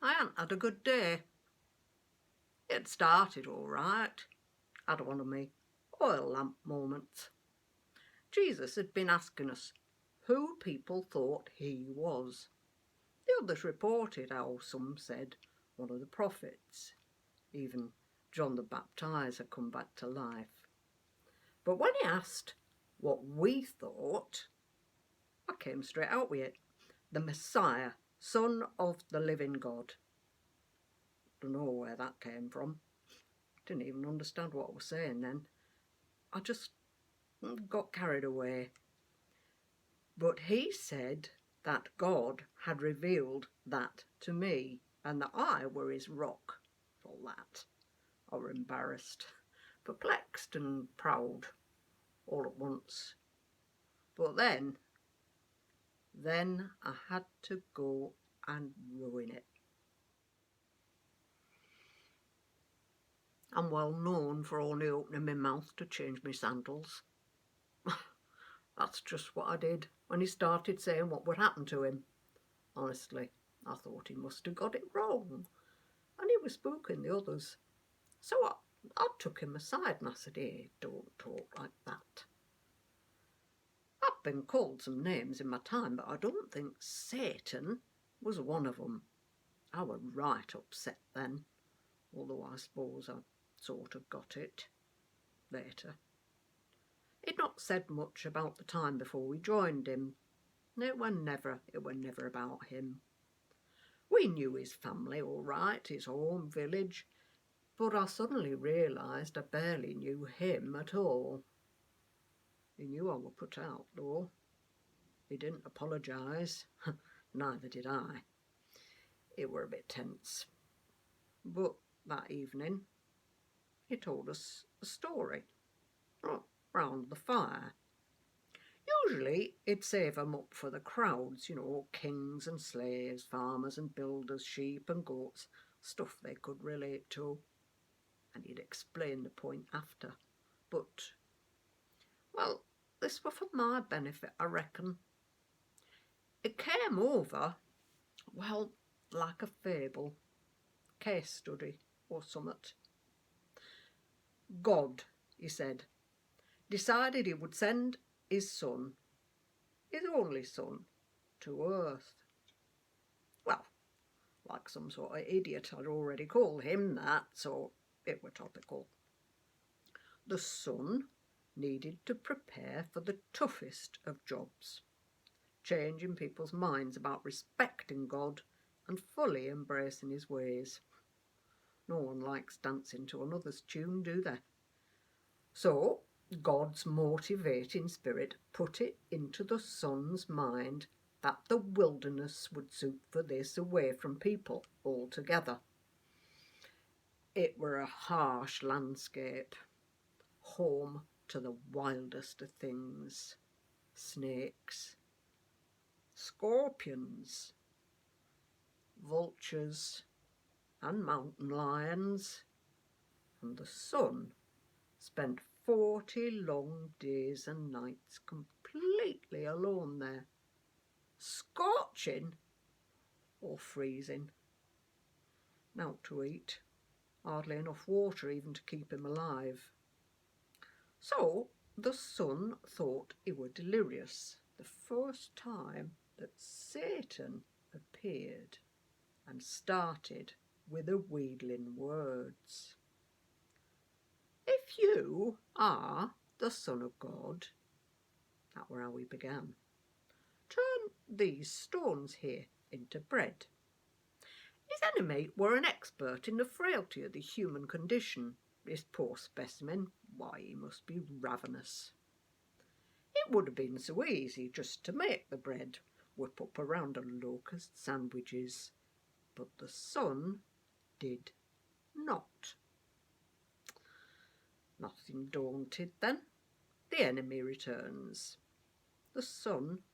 I hadn't had a good day. It started all right. Had one of me oil lamp moments. Jesus had been asking us who people thought he was. The others reported how some said one of the prophets. Even John the Baptizer come back to life. But when he asked what we thought, I came straight out with it. The Messiah, Son of the living God. Don't know where that came from. Didn't even understand what I was saying then. I just got carried away. But he said that God had revealed that to me and that I were his rock. For that, I were embarrassed, perplexed and proud all at once. But then I had to go and ruin it. I'm well known for only opening my mouth to change my sandals. That's just what I did when he started saying what would happen to him. Honestly, I thought he must have got it wrong, and he was spooking the others. So I took him aside and I said, "Hey, don't talk like that. I've been called some names in my time, but I don't think Satan was one of them." I were right upset then, although I suppose I sort of got it later. He'd not said much about the time before we joined him. It were never about him. We knew his family all right, his home village, but I suddenly realised I barely knew him at all. He knew I were put out, though. He didn't apologise. Neither did I. It were a bit tense. But that evening, he told us a story. Round the fire. Usually he'd save 'em up for the crowds, kings and slaves, farmers and builders, sheep and goats, stuff they could relate to. And he'd explain the point after. But, well, this were for my benefit, I reckon. It came over, well, like a fable, case study or summat. God, he said, decided he would send his son, his only son, to earth. Well, like some sort of idiot, I'd already called him that, so it were topical. The son needed to prepare for the toughest of jobs, changing people's minds about respecting God and fully embracing his ways. No one likes dancing to another's tune, do they? So God's motivating spirit put it into the son's mind that the wilderness would suit for this, away from people altogether. It were a harsh landscape, home to the wildest of things. Snakes, scorpions, vultures and mountain lions. And the son spent 40 long days and nights completely alone there, scorching or freezing. Naught to eat, hardly enough water even to keep him alive. So the son thought he were delirious the first time that Satan appeared and started with the wheedling words. "If you are the Son of God," that were how we began, "turn these stones here into bread." His enemy were an expert in the frailty of the human condition. This poor specimen, why, he must be ravenous. It would have been so easy just to make the bread, whip up a round of locust sandwiches, but the son did not. Nothing daunted then, the enemy returns. The son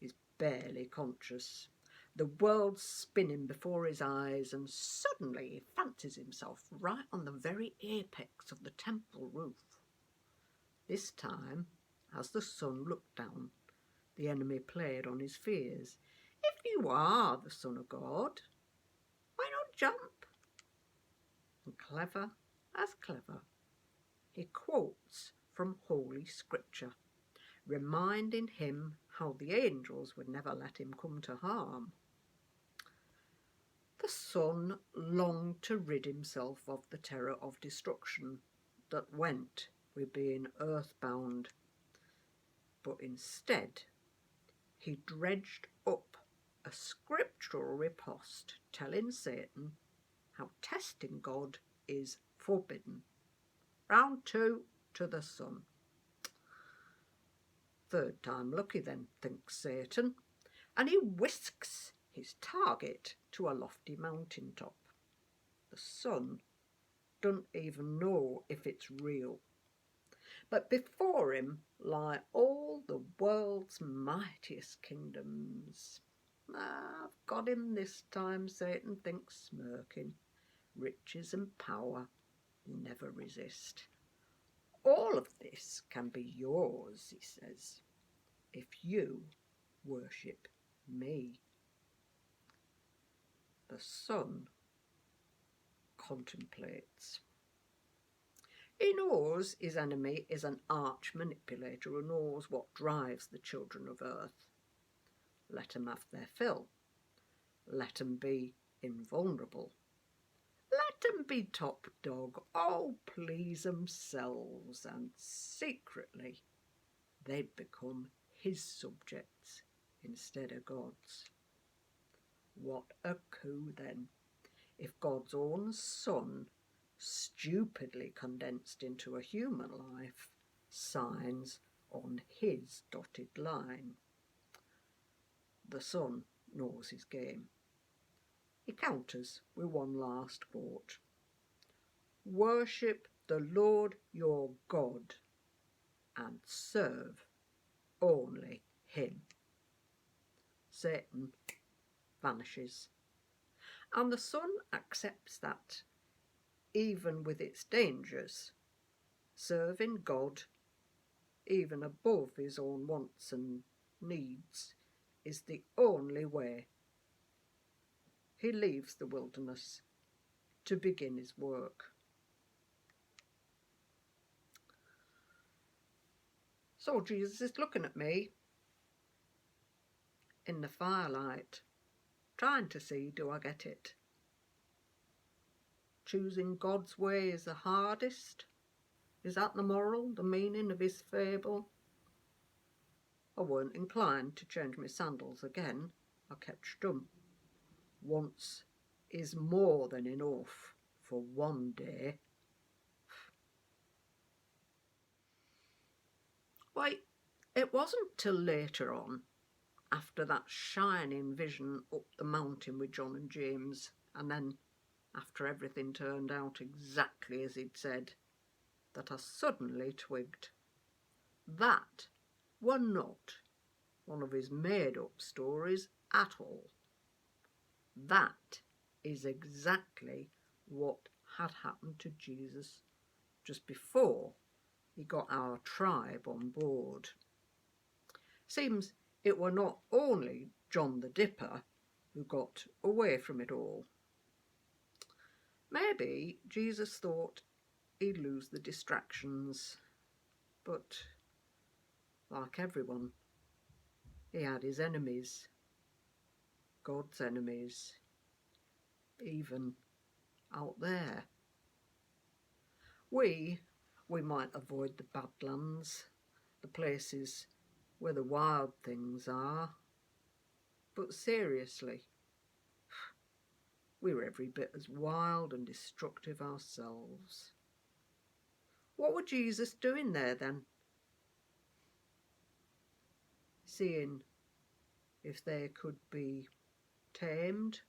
is barely conscious. The world's spinning before his eyes, and suddenly he fancies himself right on the very apex of the temple roof. This time, as the son looked down, the enemy played on his fears. "If you are the Son of God, why jump. And clever as clever, he quotes from Holy Scripture, reminding him how the angels would never let him come to harm. The Son longed to rid himself of the terror of destruction that went with being earthbound, but instead he dredged up a scriptural riposte telling Satan how testing God is forbidden. Round 2 to the Son. Third time lucky then, thinks Satan, and he whisks his target to a lofty mountaintop. The Son doesn't even know if it's real. But before him lie all the world's mightiest kingdoms. I've got him this time, Satan thinks, smirking. Riches and power never resist. All of this can be yours, he says, if you worship me. The Son contemplates. He knows his enemy is an arch manipulator who knows what drives the children of earth. Let 'em have their fill. Let 'em be invulnerable. Let 'em be top dog, all please themselves, and secretly they'd become his subjects instead of God's. What a coup then, if God's own Son, stupidly condensed into a human life, signs on his dotted line. The Son knows his game. He counters with one last quote. Worship the Lord your God and serve only him. Satan vanishes, and the Son accepts that, even with its dangers, serving God, even above his own wants and needs, is the only way. He leaves the wilderness to begin his work. So Jesus is looking at me in the firelight, trying to see, do I get it? Choosing God's way is the hardest? Is that the moral, the meaning of his fable? I weren't inclined to change my sandals again. I kept stum. Once is more than enough for one day. Wait, it wasn't till later on, after that shining vision up the mountain with John and James, and then after everything turned out exactly as he'd said, that I suddenly twigged. That were not one of his made-up stories at all. That is exactly what had happened to Jesus just before he got our tribe on board. Seems it were not only John the Dipper who got away from it all. Maybe Jesus thought he'd lose the distractions, but like everyone, he had his enemies, God's enemies, even out there. We might avoid the badlands, the places where the wild things are, but seriously, we're every bit as wild and destructive ourselves. What were Jesus doing there then? Seeing if they could be tamed